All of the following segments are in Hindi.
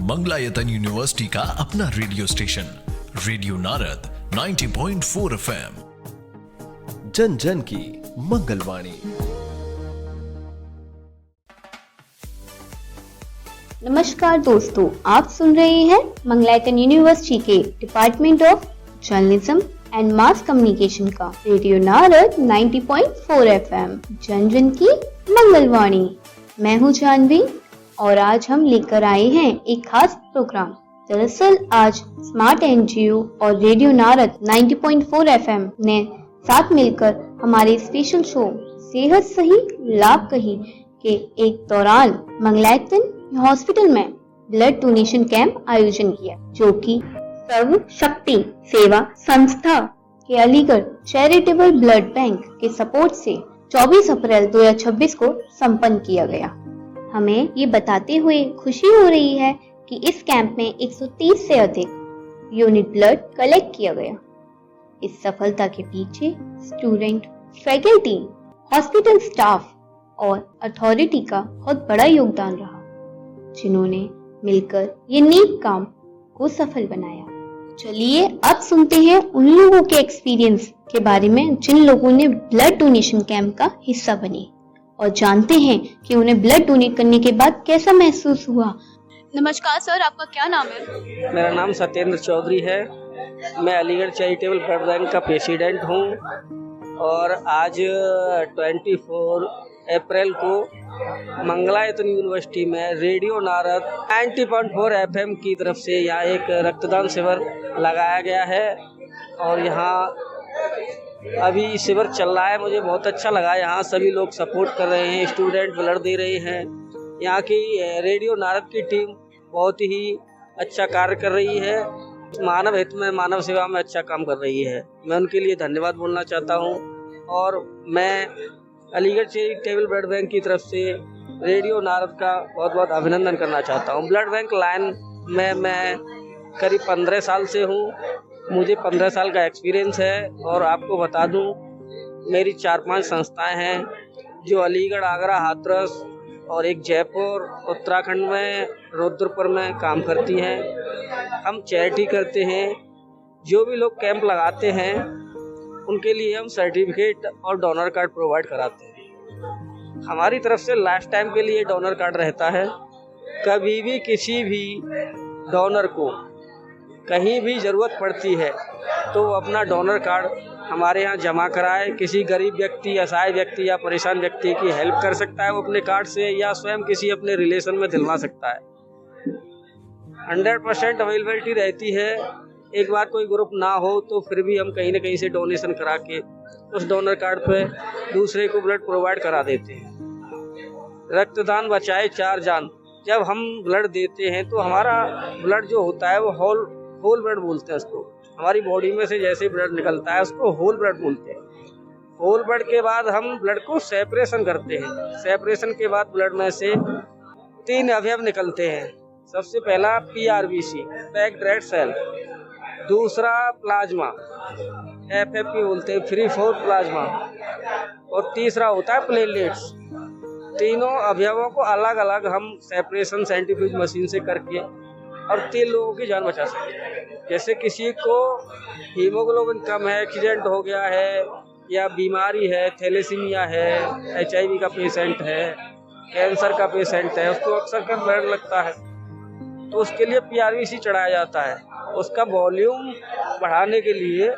मंगलायतन यूनिवर्सिटी का अपना radio station radio Narad 90.4 FM, जन जन की मंगलवाणी। नमस्कार दोस्तों, आप सुन रहे हैं मंगलायतन यूनिवर्सिटी के department of journalism and mass communication का रेडियो नारद 90.4 FM, जन जन की मंगलवाणी। मैं हूं जानवी और आज हम लेकर आए हैं एक खास प्रोग्राम। दरअसल आज स्मार्ट एनजीओ और रेडियो नारद 90.4 FM ने साथ मिलकर हमारे स्पेशल शो सेहत सही लाभ कही के एक दौरान मंगलायतन हॉस्पिटल में ब्लड डोनेशन कैंप आयोजन किया, जो कि सर्व शक्ति सेवा संस्था के अलीगढ़ चैरिटेबल ब्लड बैंक के सपोर्ट से 24 अप्रैल 2026 को संपन्न किया गया। हमें ये बताते हुए खुशी हो रही है कि इस कैंप में 130 से अधिक यूनिट ब्लड कलेक्ट किया गया। इस सफलता के पीछे स्टूडेंट, फैकल्टी, हॉस्पिटल स्टाफ और अथॉरिटी का बहुत बड़ा योगदान रहा, जिन्होंने मिलकर ये नेक काम को सफल बनाया। चलिए अब सुनते हैं उन लोगों के एक्सपीरियंस के बारे में जिन लोगों ने ब्लड डोनेशन कैंप का हिस्सा बने, और जानते हैं कि उन्हें ब्लड डोनेट करने के बाद कैसा महसूस हुआ। नमस्कार सर, आपका क्या नाम है? मेरा नाम सत्येंद्र चौधरी है। मैं अलीगढ़ चैरिटेबल ब्लड बैंक का प्रेसिडेंट हूँ और आज 24 अप्रैल को मंगलायतन यूनिवर्सिटी में रेडियो नारद 90.4 FM की तरफ से यहाँ एक रक्तदान शिविर लगाया गया है और यहाँ अभी शिविर चल रहा है। मुझे बहुत अच्छा लगा। यहाँ सभी लोग सपोर्ट कर रहे हैं, स्टूडेंट ब्लड दे रहे हैं। यहाँ की रेडियो नारद की टीम बहुत ही अच्छा कार्य कर रही है, मानव हित में, मानव सेवा में अच्छा काम कर रही है। मैं उनके लिए धन्यवाद बोलना चाहता हूँ और मैं अलीगढ़ चैरिटेबल ब्लड बैंक की तरफ से रेडियो नारद का बहुत बहुत अभिनंदन करना चाहता हूँ। ब्लड बैंक लाइन में मैं करीब 15 साल से हूँ। मुझे 15 साल का एक्सपीरियंस है और आपको बता दूँ, मेरी 4-5 संस्थाएं हैं जो अलीगढ़, आगरा, हाथरस और एक जयपुर, उत्तराखंड में रुद्रपुर में काम करती हैं। हम चैरिटी करते हैं। जो भी लोग कैंप लगाते हैं उनके लिए हम सर्टिफिकेट और डोनर कार्ड प्रोवाइड कराते हैं। हमारी तरफ से लाइफ टाइम के लिए डोनर कार्ड रहता है। कभी भी किसी भी डोनर को कहीं भी ज़रूरत पड़ती है तो वो अपना डोनर कार्ड हमारे यहाँ जमा कराए। किसी गरीब व्यक्ति, असहाय व्यक्ति या परेशान व्यक्ति की हेल्प कर सकता है वो अपने कार्ड से, या स्वयं किसी अपने रिलेशन में दिलवा सकता है। 100% अवेलेबिलिटी रहती है। एक बार कोई ग्रुप ना हो तो फिर भी हम कहीं ना कहीं से डोनेशन करा के उस डोनर कार्ड पे दूसरे को ब्लड प्रोवाइड करा देते हैं। रक्तदान बचाए 4 जान। जब हम ब्लड देते हैं तो हमारा ब्लड जो होता है वो होल ब्लड बोलते हैं उसको। हमारी बॉडी में से जैसे ब्लड निकलता है उसको होल ब्लड बोलते हैं। होल ब्लड के बाद हम ब्लड को सेपरेशन करते हैं। सेपरेशन के बाद ब्लड में से 3 अवयव निकलते हैं। सबसे पहला PRBC, पैक्ड रेड सेल, दूसरा प्लाज्मा, FFP बोलते हैं, फ्री फ्लोट प्लाज्मा, और तीसरा होता है प्लेटलेट्स। तीनों अवयवों को अलग अलग हम सेपरेशन सेंट्रीफ्यूज मशीन से करके और 3 लोगों की जान बचा सकते हैं। जैसे किसी को हीमोग्लोबिन कम है, एक्सीडेंट हो गया है, या बीमारी है, थैलेसीमिया है, HIV का पेशेंट है, कैंसर का पेशेंट है, उसको अक्सर कर ब्लड लगता है तो उसके लिए PRBC चढ़ाया जाता है। उसका वॉल्यूम बढ़ाने के लिए,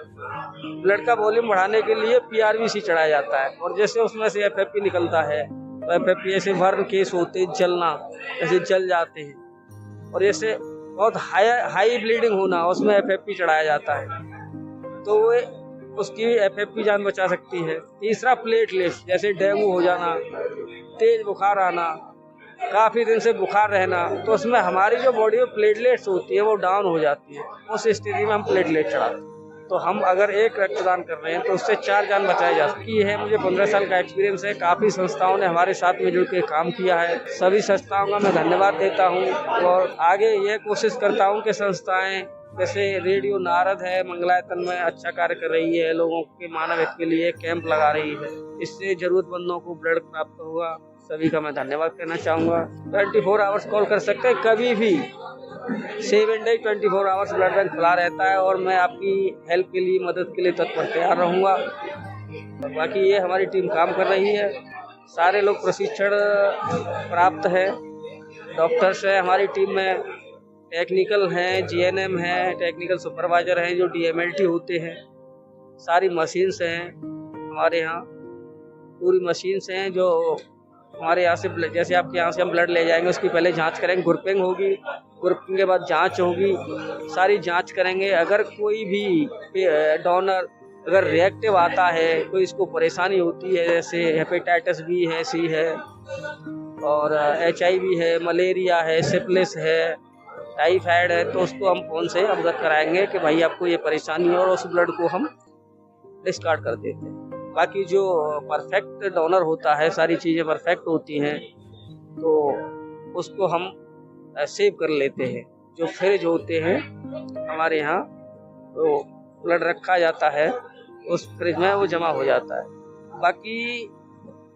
ब्लड का वॉल्यूम बढ़ाने के लिए PRBC चढ़ाया जाता है। और जैसे उसमें से FFP निकलता है तो FFP ऐसे बर्न केस होते, जलना, ऐसे जल जाते हैं, और जैसे बहुत हाई ब्लीडिंग होना, उसमें FFP चढ़ाया जाता है तो वो उसकी FFP जान बचा सकती है। तीसरा प्लेटलेट्स, जैसे डेंगू हो जाना, तेज बुखार आना, काफ़ी दिन से बुखार रहना, तो उसमें हमारी जो बॉडी में प्लेटलेट्स होती है वो डाउन हो जाती है। उस स्थिति में हम प्लेटलेट चढ़ाते हैं। तो हम अगर एक रक्तदान कर रहे हैं तो उससे 4 जान बचाई जा सकती है। मुझे 15 साल का एक्सपीरियंस है। काफ़ी संस्थाओं ने हमारे साथ में जुड़ के काम किया है। सभी संस्थाओं का मैं धन्यवाद देता हूँ और आगे यह कोशिश करता हूँ कि संस्थाएँ जैसे रेडियो नारद है मंगलायतन में अच्छा कार्य कर रही है, लोगों के मानव हित के लिए कैंप लगा रही है, इससे जरूरतमंदों को ब्लड प्राप्त होगा। सभी का मैं धन्यवाद कहना चाहूँगा। 24 आवर्स कॉल कर सकते हैं, कभी भी 7 days 24 आवर्स ब्लड बैंक खुला रहता है और मैं आपकी हेल्प के लिए, मदद के लिए तत्पर तैयार रहूँगा। बाकी ये हमारी टीम काम कर रही है, सारे लोग प्रशिक्षण प्राप्त है, डॉक्टर्स हैं हमारी टीम में, टेक्निकल हैं, जीएनएम हैं, टेक्निकल सुपरवाइजर हैं जो डीएमएलटी होते हैं, सारी मशीन्स हैं हमारे यहाँ, पूरी मशीन्स हैं जो हमारे यहाँ से, जैसे आपके यहाँ से हम ब्लड ले जाएंगे उसकी पहले जांच करेंगे, ग्रुपिंग होगी, ग्रुपिंग के बाद जांच होगी, सारी जांच करेंगे। अगर कोई भी डोनर अगर रिएक्टिव आता है, कोई इसको परेशानी होती है, जैसे हेपेटाइटिस बी है, सी है और HIV है, मलेरिया है, सिफिलिस है, टाइफाइड है, तो उसको हम फ़ोन से अवगत कराएंगे कि भाई आपको ये परेशानी है और उस ब्लड को हम डिस्कार्ड कर देते हैं। बाकी जो परफेक्ट डोनर होता है, सारी चीज़ें परफेक्ट होती हैं तो उसको हम सेव कर लेते हैं। जो फ्रिज होते हैं हमारे यहाँ, तो ब्लड रखा जाता है उस फ्रिज में, वो जमा हो जाता है। बाकी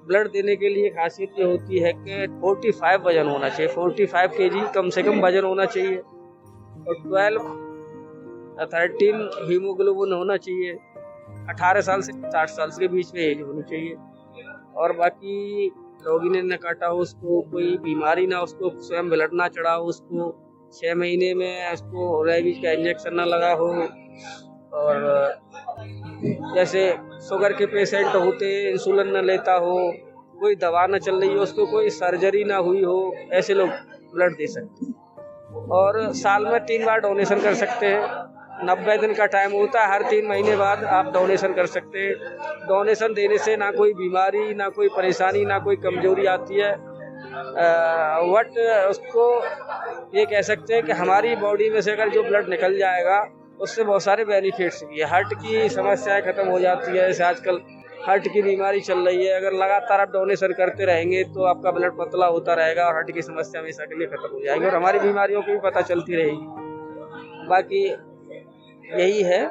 ब्लड देने के लिए खासियत ये होती है कि 45 वजन होना चाहिए, 45 kg कम से कम वजन होना चाहिए और 13 हीमोग्लोबिन होना चाहिए, 18 साल से 60 साल के बीच में एज होनी चाहिए। और बाकी रोगी ने काटा हो, उसको कोई बीमारी ना, उसको स्वयं ब्लड ना चढ़ा हो, उसको 6 महीने में उसको रेबीज का इंजेक्शन ना लगा हो, और जैसे शुगर के पेशेंट होते, इंसुलिन न लेता हो, कोई दवा न चल रही हो, उसको कोई सर्जरी ना हुई हो, ऐसे लोग ब्लड दे सकते हैं। और साल में 3 बार डोनेशन कर सकते हैं, 90 दिन का टाइम होता है, हर 3 महीने बाद आप डोनेशन कर सकते हैं। डोनेशन देने से ना कोई बीमारी, ना कोई परेशानी, ना कोई कमजोरी आती है। वट उसको ये कह सकते हैं कि हमारी बॉडी में से अगर जो ब्लड निकल जाएगा उससे बहुत सारे बेनिफिट्स भी है। हार्ट की समस्याएं खत्म हो जाती है, जैसे आजकल हार्ट की बीमारी चल रही है, अगर लगातार आप डोनेशन करते रहेंगे तो आपका ब्लड पतला होता रहेगा और हार्ट की समस्या हमेशा के लिए खत्म हो जाएगी और हमारी बीमारियों की भी पता चलती रहेगी। बाकी यही है।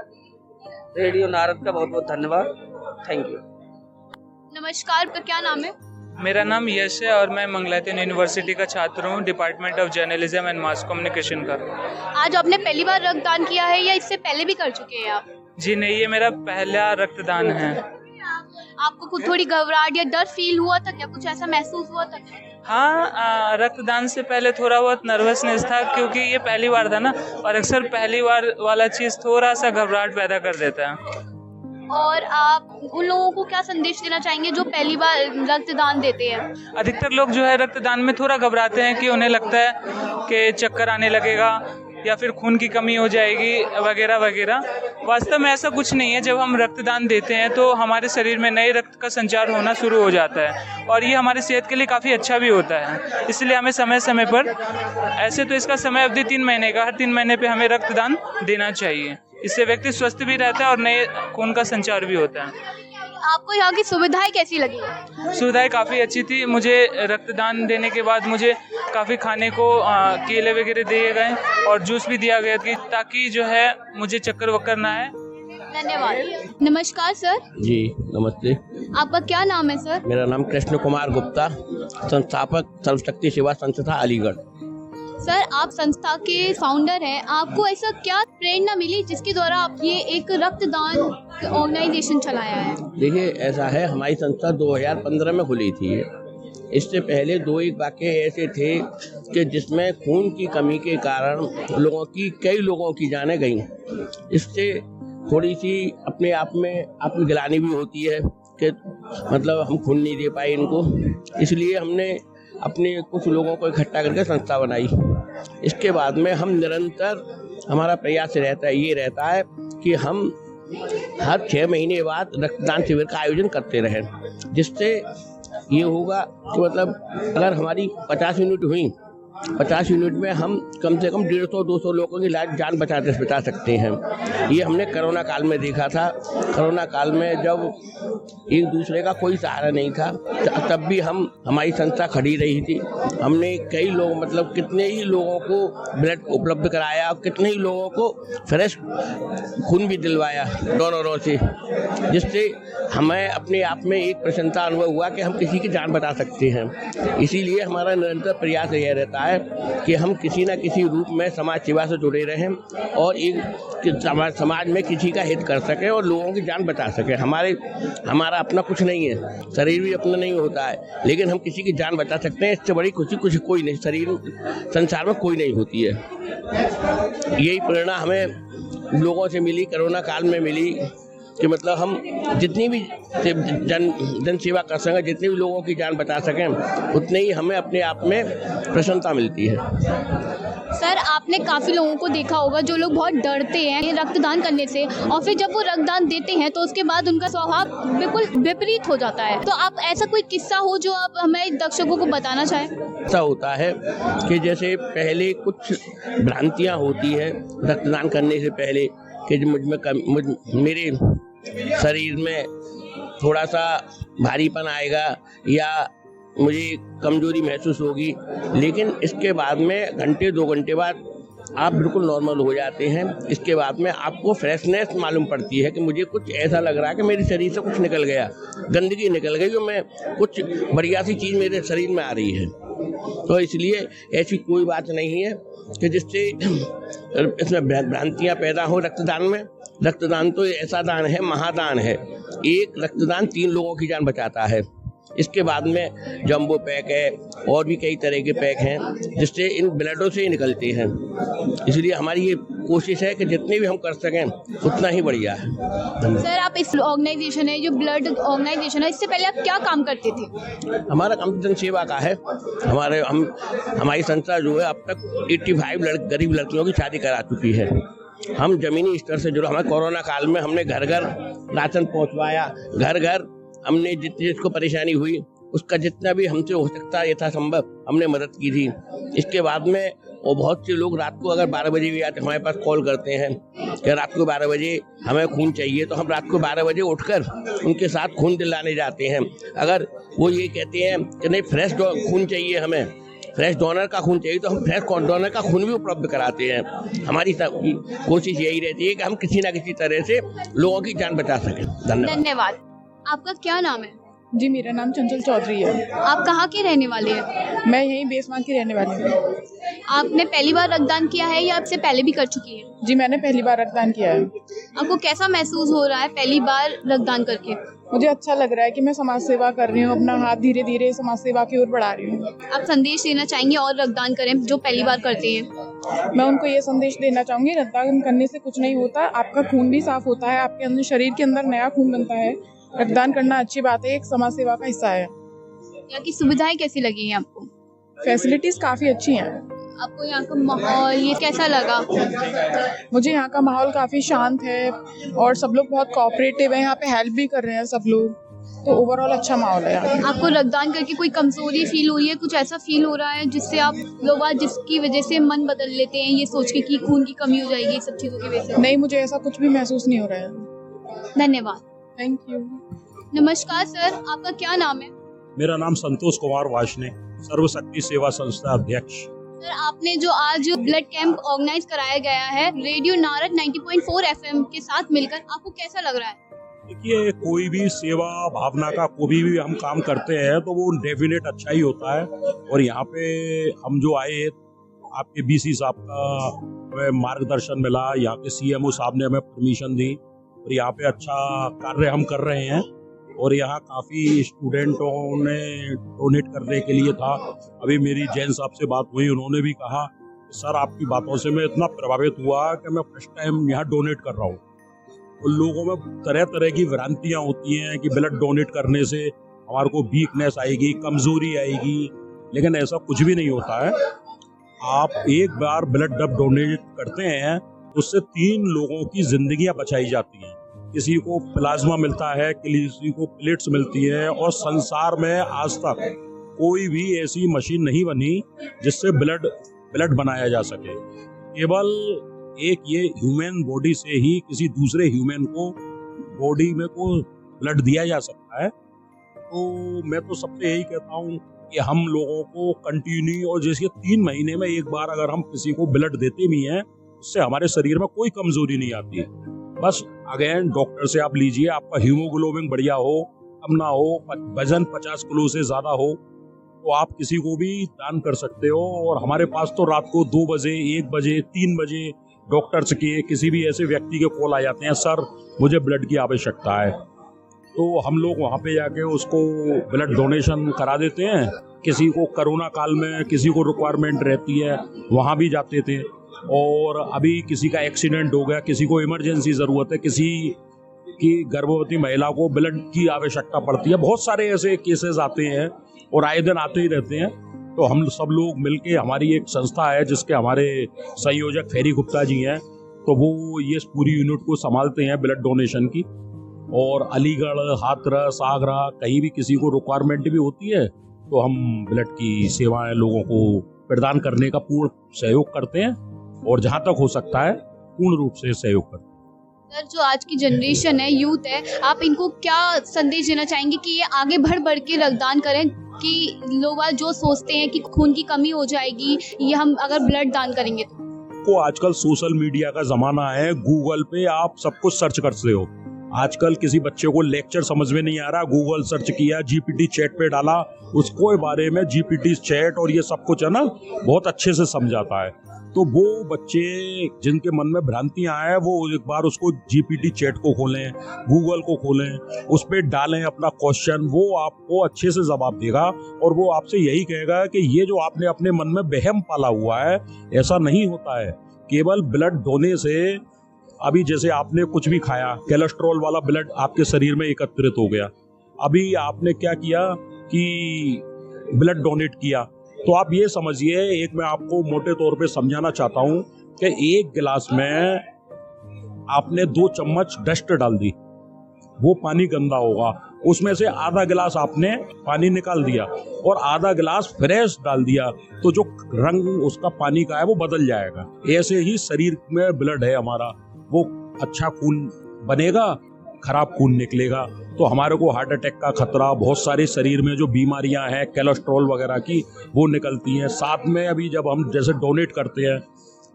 रेडियो नारद का बहुत बहुत धन्यवाद, थैंक यू। नमस्कार, आपका क्या नाम है? मेरा नाम यश है और मैं मंगलायतन यूनिवर्सिटी का छात्र हूँ, department of journalism and mass communication का। आज आपने पहली बार रक्तदान किया है या इससे पहले भी कर चुके हैं आप? जी नहीं, ये मेरा पहला रक्तदान है। आपको कुछ थोड़ी घबराहट या डर फील हुआ था क्या, कुछ ऐसा महसूस हुआ था क्या? हाँ, रक्तदान से पहले थोड़ा बहुत नर्वसनेस था क्योंकि ये पहली बार था ना, और अक्सर पहली बार वाला चीज़ थोड़ा सा घबराहट पैदा कर देता है। और आप उन लोगों को क्या संदेश देना चाहेंगे जो पहली बार रक्तदान देते हैं? अधिकतर लोग जो है रक्तदान में थोड़ा घबराते हैं कि उन्हें लगता है कि चक्कर आने लगेगा या फिर खून की कमी हो जाएगी वगैरह वगैरह। वास्तव में ऐसा कुछ नहीं है। जब हम रक्तदान देते हैं तो हमारे शरीर में नए रक्त का संचार होना शुरू हो जाता है और ये हमारी सेहत के लिए काफ़ी अच्छा भी होता है। इसलिए हमें समय समय पर, ऐसे तो इसका समय अवधि 3 महीने का, हर 3 महीने पे हमें रक्तदान देना चाहिए। इससे व्यक्ति स्वस्थ भी रहता है और नए खून का संचार भी होता है। आपको यहाँ की सुविधाएं कैसी लगी? सुविधाएं काफ़ी अच्छी थी। मुझे रक्तदान देने के बाद मुझे काफ़ी खाने को केले वगैरह दिए गए और जूस भी दिया गया कि ताकि जो है मुझे चक्कर वक्कर ना आए। धन्यवाद। नमस्कार सर। जी नमस्ते। आपका क्या नाम है सर? मेरा नाम कृष्ण कुमार गुप्ता, संस्थापक सर्वशक्ति सेवा संस्था अलीगढ़। सर, आप संस्था के फाउंडर हैं, आपको ऐसा क्या प्रेरणा मिली जिसके द्वारा आप ये एक रक्तदान ऑर्गेनाइजेशन चलाया है? देखिए, ऐसा है, हमारी संस्था 2015 में खुली थी। इससे पहले 2-1 वाक़ये ऐसे थे कि जिसमें खून की कमी के कारण कई लोगों की जानें गईं। इससे थोड़ी सी अपने आप में आपकी गिलानी भी होती है कि मतलब हम खून नहीं दे पाए इनको। इसलिए हमने अपने कुछ लोगों को इकट्ठा करके संस्था बनाई। इसके बाद में हम निरंतर, हमारा प्रयास ये रहता है कि हम हर 6 महीने बाद रक्तदान शिविर का आयोजन करते रहें, जिससे ये होगा कि मतलब अगर हमारी 50 यूनिट हुई, 50 यूनिट में हम कम से कम 150-200 लोगों की जान बचा सकते हैं। ये हमने कोरोना काल में देखा था। कोरोना काल में जब एक दूसरे का कोई सहारा नहीं था, तब भी हमारी संस्था खड़ी रही थी। हमने कई लोग, मतलब कितने ही लोगों को ब्लड उपलब्ध कराया, कितने ही लोगों को फ्रेश खून भी दिलवाया डोनरों से, जिससे हमें अपने आप में एक प्रसन्नता अनुभव हुआ कि हम किसी की जान बचा सकते हैं। इसीलिए हमारा निरंतर प्रयास यह रहता है है कि हम किसी न किसी रूप में समाज सेवा से जुड़े रहें और एक समाज में किसी का हित कर सकें और लोगों की जान बचा सकें। हमारा अपना कुछ नहीं है, शरीर भी अपना नहीं होता है, लेकिन हम किसी की जान बचा सकते हैं। इससे बड़ी खुशी कुछ कोई नहीं, संसार में कोई नहीं होती है। यही प्रेरणा हमें लोगों से मिली, कोरोना काल में मिली कि मतलब हम जितनी भी जन सेवा कर सकें, जितने भी लोगों की जान बचा सकें, उतने ही हमें अपने आप में प्रसन्नता मिलती है। सर, आपने काफ़ी लोगों को देखा होगा जो लोग बहुत डरते हैं रक्तदान करने से, और फिर जब वो रक्तदान देते हैं तो उसके बाद उनका स्वभाव बिल्कुल विपरीत हो जाता है। तो आप ऐसा कोई किस्सा हो जो आप हमें दर्शकों को बताना चाहें? ऐसा होता है कि जैसे पहले कुछ भ्रांतियाँ होती है रक्तदान करने से पहले कि मेरे शरीर में थोड़ा सा भारीपन आएगा या मुझे कमजोरी महसूस होगी, लेकिन इसके बाद में घंटे 2 घंटे बाद आप बिल्कुल नॉर्मल हो जाते हैं। इसके बाद में आपको फ्रेशनेस मालूम पड़ती है कि मुझे कुछ ऐसा लग रहा है कि मेरे शरीर से कुछ निकल गया, गंदगी निकल गई, जो मैं कुछ बढ़िया सी चीज़ मेरे शरीर में आ रही है। तो इसलिए ऐसी कोई बात नहीं है कि जिससे इसमें भ्रांतियाँ पैदा हो। रक्तदान तो ऐसा दान है, महादान है। एक रक्तदान 3 लोगों की जान बचाता है। इसके बाद में जंबो पैक है और भी कई तरह के पैक हैं जिससे इन ब्लडों से ही निकलते हैं। इसलिए हमारी ये कोशिश है कि जितने भी हम कर सकें उतना ही बढ़िया है। सर, आप इस ऑर्गेनाइजेशन है जो ब्लड ऑर्गेनाइजेशन है, इससे पहले आप क्या काम करते थे? हमारा काम जन सेवा का है। हमारी संस्था जो है अब तक 85 गरीब लड़कियों की शादी करा चुकी है। हम जमीनी स्तर से जुड़े। हमारे कोरोना काल में हमने घर घर राशन पहुंचवाया, घर घर हमने जिसको परेशानी हुई उसका जितना भी हमसे हो सकता यथासंभव हमने मदद की थी। इसके बाद में और बहुत से लोग रात को अगर 12 बजे भी आते हमारे पास कॉल करते हैं कि रात को 12 बजे हमें खून चाहिए, तो हम रात को 12 बजे उठकर उनके साथ खून दिलाने जाते हैं। अगर वो ये कहते हैं कि नहीं फ्रेश खून चाहिए, हमें फ्रेश डोनर का खून चाहिए, तो हम फ्रेश डोनर का खून भी उपलब्ध कराते हैं। हमारी कोशिश यही रहती है कि हम किसी न किसी तरह से लोगों की जान बचा सकें। धन्यवाद। आपका क्या नाम है? जी, मेरा नाम चंचल चौधरी है। आप कहाँ के रहने वाले हैं? मैं यहीं बेसमान की रहने वाली हूँ। आपने पहली बार रक्तदान किया है या आपसे पहले भी कर चुकी हैं? जी, मैंने पहली बार रक्तदान किया है। आपको कैसा महसूस हो रहा है पहली बार रक्तदान करके? मुझे अच्छा लग रहा है कि मैं समाज सेवा कर रही हूँ, अपना हाथ धीरे धीरे समाज सेवा की ओर बढ़ा रही हूँ। आप संदेश देना चाहेंगे और रक्तदान करें जो पहली बार करते हैं? मैं उनको ये संदेश देना चाहूँगी, रक्तदान करने से कुछ नहीं होता, आपका खून भी साफ होता है, आपके अंदर शरीर के अंदर नया खून बनता है। रक्तदान करना अच्छी बात है, एक समाज सेवा का हिस्सा है। यहाँ की सुविधाएं कैसी लगी हैं आपको? फैसिलिटीज काफ़ी अच्छी हैं। आपको यहाँ का माहौल ये कैसा लगा? मुझे यहाँ का माहौल काफ़ी शांत है और सब लोग बहुत कोऑपरेटिव है, यहाँ पे हेल्प भी कर रहे हैं सब लोग, तो ओवरऑल अच्छा माहौल है यहाँ। आपको रक्तदान करके कोई कमजोरी फील हो रही है, कुछ ऐसा फील हो रहा है जिससे आप लोग जिसकी वजह से मन बदल लेते हैं ये सोच के कि खून की कमी हो जाएगी, सब चीज़ों की वजह से? नहीं, मुझे ऐसा कुछ भी महसूस नहीं हो रहा है। धन्यवाद। Thank you. नमस्कार सर, आपका क्या नाम है? मेरा नाम संतोष कुमार वाशने, सर्वशक्ति सेवा संस्था अध्यक्ष। सर, आपने जो आज ब्लड कैंप ऑर्गेनाइज कराया गया है रेडियो नारद 90.4 FM के साथ मिलकर, आपको कैसा लग रहा है? देखिए, कोई भी सेवा भावना का कोई भी हम काम करते हैं तो वो डेफिनेट अच्छा ही होता है। और यहाँ पे हम जो आए, आपके BC साहब का हमें मार्गदर्शन मिला, यहाँ के CMO साहब ने हमें परमिशन दी और यहाँ पे अच्छा कार्य हम कर रहे हैं। और यहाँ काफ़ी स्टूडेंटों ने डोनेट करने के लिए था। अभी मेरी जैन साहब से बात हुई, उन्होंने भी कहा सर आपकी बातों से मैं इतना प्रभावित हुआ कि मैं फर्स्ट टाइम यहाँ डोनेट कर रहा हूँ। तो लोगों में तरह तरह की भ्रांतियाँ होती हैं कि ब्लड डोनेट करने से हमारे को वीकनेस आएगी, कमज़ोरी आएगी, लेकिन ऐसा कुछ भी नहीं होता है। आप एक बार ब्लड जब डोनेट करते हैं उससे 3 लोगों की जिंदगियां बचाई जाती हैं। किसी को प्लाज्मा मिलता है, किसी को प्लेट्स मिलती है, और संसार में आज तक कोई भी ऐसी मशीन नहीं बनी जिससे ब्लड बनाया जा सके। केवल एक ये ह्यूमन बॉडी से ही किसी दूसरे ह्यूमन को बॉडी में को ब्लड दिया जा सकता है। तो मैं तो सबसे यही कहता हूँ कि हम लोगों को कंटिन्यू, और जैसे 3 महीने में एक बार अगर हम किसी को ब्लड देते भी हैं, उससे हमारे शरीर में कोई कमजोरी नहीं आती है। बस अगेन डॉक्टर से आप लीजिए, आपका हीमोग्लोबिन बढ़िया हो, कम ना हो, वजन 50 किलो से ज़्यादा हो, तो आप किसी को भी दान कर सकते हो। और हमारे पास तो रात को 2 बजे, 1 बजे, 3 बजे डॉक्टर्स के, किसी भी ऐसे व्यक्ति के कॉल आ जाते हैं, सर मुझे ब्लड की आवश्यकता है, तो हम लोग वहाँ पे जाके उसको ब्लड डोनेशन करा देते हैं। किसी को कोरोना काल में किसी को रिक्वायरमेंट रहती है, वहाँ भी जाते थे। और अभी किसी का एक्सीडेंट हो गया, किसी को इमरजेंसी ज़रूरत है, किसी की गर्भवती महिला को ब्लड की आवश्यकता पड़ती है, बहुत सारे ऐसे केसेस आते हैं और आए दिन आते ही रहते हैं। तो हम सब लोग मिलके, हमारी एक संस्था है जिसके हमारे संयोजक फेरी गुप्ता जी हैं, तो वो ये पूरी यूनिट को संभालते हैं ब्लड डोनेशन की। और अलीगढ़, हाथरस, आगरा, कहीं भी किसी को रिक्वायरमेंट भी होती है तो हम ब्लड की सेवाएं लोगों को प्रदान करने का पूर्ण सहयोग करते हैं और जहां तक हो सकता है पूर्ण रूप से सहयोग करते हैं। सर, जो आज की जनरेशन है, यूथ है, आप इनको क्या संदेश देना चाहेंगे कि ये आगे बढ़ के रक्तदान करें, कि लोग जो सोचते हैं कि खून की कमी हो जाएगी ये हम अगर ब्लड दान करेंगे तो? आजकल सोशल मीडिया का जमाना है, गूगल पे आप सब कुछ सर्च करते हो। आजकल किसी बच्चे को लेक्चर समझ में नहीं आ रहा, गूगल सर्च किया, जीपीटी चैट पे डाला, उसको बारे में जीपीटी चैट और ये सब कुछ है ना बहुत अच्छे से समझाता है। तो वो बच्चे जिनके मन में भ्रांतियां आए वो एक बार उसको जीपीटी चैट को खोलें, गूगल को खोलें, उस पर डालें अपना क्वेश्चन, वो आपको अच्छे से जवाब देगा और वो आपसे यही कहेगा कि ये जो आपने अपने मन में वहम पाला हुआ है ऐसा नहीं होता है। केवल ब्लड डोने से, अभी जैसे आपने कुछ भी खाया, कोलेस्ट्रॉल वाला ब्लड आपके शरीर में एकत्रित हो गया, अभी आपने क्या किया कि ब्लड डोनेट किया, तो आप ये समझिए, एक मैं आपको मोटे तौर पे समझाना चाहता हूँ कि 1 गिलास में आपने 2 चम्मच डस्ट डाल दी, वो पानी गंदा होगा, उसमें से आधा गिलास आपने पानी निकाल दिया और आधा गिलास फ्रेश डाल दिया, तो जो रंग उसका पानी का है वो बदल जाएगा। ऐसे ही शरीर में ब्लड है हमारा, वो अच्छा खून बनेगा, खराब खून निकलेगा, तो हमारे को हार्ट अटैक का खतरा, बहुत सारे शरीर में जो बीमारियां हैं कोलेस्ट्रॉल वगैरह की वो निकलती हैं। साथ में अभी जब हम जैसे डोनेट करते हैं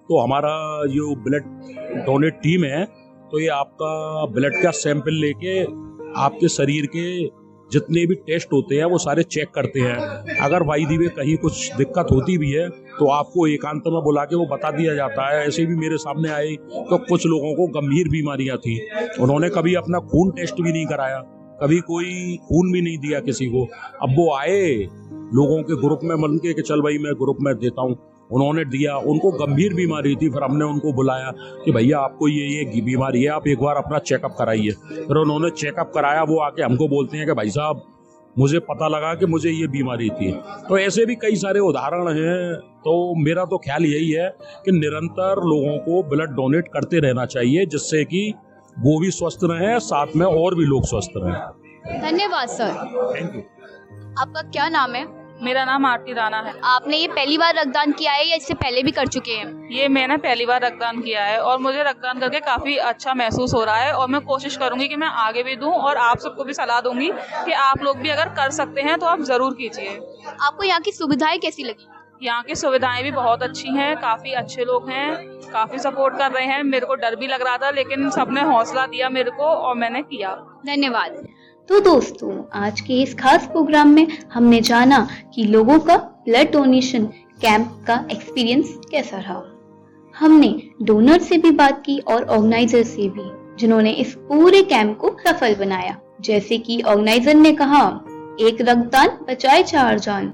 तो हमारा जो ब्लड डोनेट टीम है, तो ये आपका ब्लड का सैंपल लेके आपके शरीर के जितने भी टेस्ट होते हैं वो सारे चेक करते हैं। अगर बाई दी वे कहीं कुछ दिक्कत होती भी है तो आपको एकांत में बुला के वो बता दिया जाता है। ऐसे भी मेरे सामने आए तो कुछ लोगों को गंभीर बीमारियां थी, उन्होंने कभी अपना खून टेस्ट भी नहीं कराया, कभी कोई खून भी नहीं दिया किसी को। अब वो आए लोगों के ग्रुप में मन के कि चल भाई मैं ग्रुप में देता हूँ, उन्होंने दिया, उनको गंभीर बीमारी थी, फिर हमने उनको बुलाया कि भैया आपको ये बीमारी है, आप एक बार अपना चेकअप कराइए। फिर उन्होंने चेकअप कराया, वो आके हमको बोलते हैं कि भाई साहब मुझे पता लगा कि मुझे ये बीमारी थी। तो ऐसे भी कई सारे उदाहरण हैं। तो मेरा तो ख्याल यही है कि निरंतर लोगों को ब्लड डोनेट करते रहना चाहिए, जिससे कि वो भी स्वस्थ रहें, साथ में और भी लोग स्वस्थ रहें। धन्यवाद सर। Thank you. आपका क्या नाम है? मेरा नाम आरती राणा है। आपने ये पहली बार रक्तदान किया है या इससे पहले भी कर चुके हैं? ये मैंने पहली बार रक्तदान किया है और मुझे रक्तदान करके काफ़ी अच्छा महसूस हो रहा है और मैं कोशिश करूंगी कि मैं आगे भी दूं और आप सबको भी सलाह दूंगी कि आप लोग भी अगर कर सकते हैं तो आप ज़रूर कीजिए। आपको यहाँ की सुविधाएं कैसी लगी? यहाँ की सुविधाएं भी बहुत अच्छी हैं, काफ़ी अच्छे लोग हैं, काफ़ी सपोर्ट कर रहे हैं। मेरे को डर भी लग रहा था लेकिन सबने हौसला दिया मेरे को और मैंने किया। धन्यवाद। तो दोस्तों, आज के इस खास प्रोग्राम में हमने जाना कि लोगों का ब्लड डोनेशन कैंप का एक्सपीरियंस कैसा रहा। हमने डोनर से भी बात की और ऑर्गेनाइजर से भी, जिन्होंने इस पूरे कैंप को सफल बनाया। जैसे कि ऑर्गेनाइजर ने कहा, एक रक्तदान बचाए 4 जान,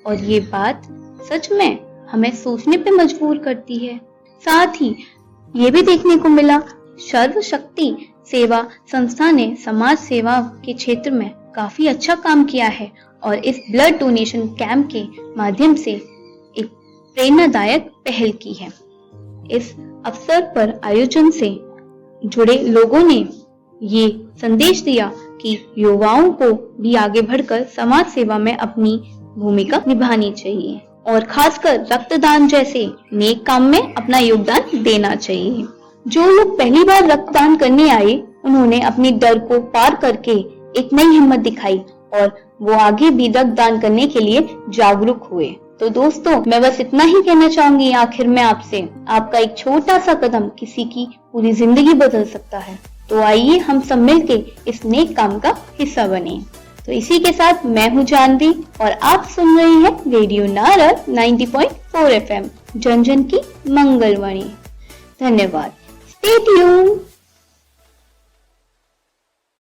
और ये बात सच में हमें सोचने पे मजबूर करती है। साथ ही ये भी देखने को मिला, सर्वशक्ति सेवा संस्था ने समाज सेवा के क्षेत्र में काफी अच्छा काम किया है और इस ब्लड डोनेशन कैंप के माध्यम से एक प्रेरणादायक पहल की है। इस अवसर पर आयोजन से जुड़े लोगों ने ये संदेश दिया कि युवाओं को भी आगे बढ़कर समाज सेवा में अपनी भूमिका निभानी चाहिए और खासकर रक्तदान जैसे नेक काम में अपना योगदान देना चाहिए। जो लोग पहली बार रक्तदान करने आए, उन्होंने अपनी डर को पार करके एक नई हिम्मत दिखाई और वो आगे भी रक्तदान करने के लिए जागरूक हुए। तो दोस्तों, मैं बस इतना ही कहना चाहूंगी आखिर में आपसे, आपका एक छोटा सा कदम किसी की पूरी जिंदगी बदल सकता है। तो आइए हम सब मिलके इस नेक काम का हिस्सा बने। तो इसी के साथ मैं हूँ जानवी और आप सुन रही हैं रेडियो नारद 90.4 FM, जन जन की मंगलवाणी। धन्यवाद। Stay tuned.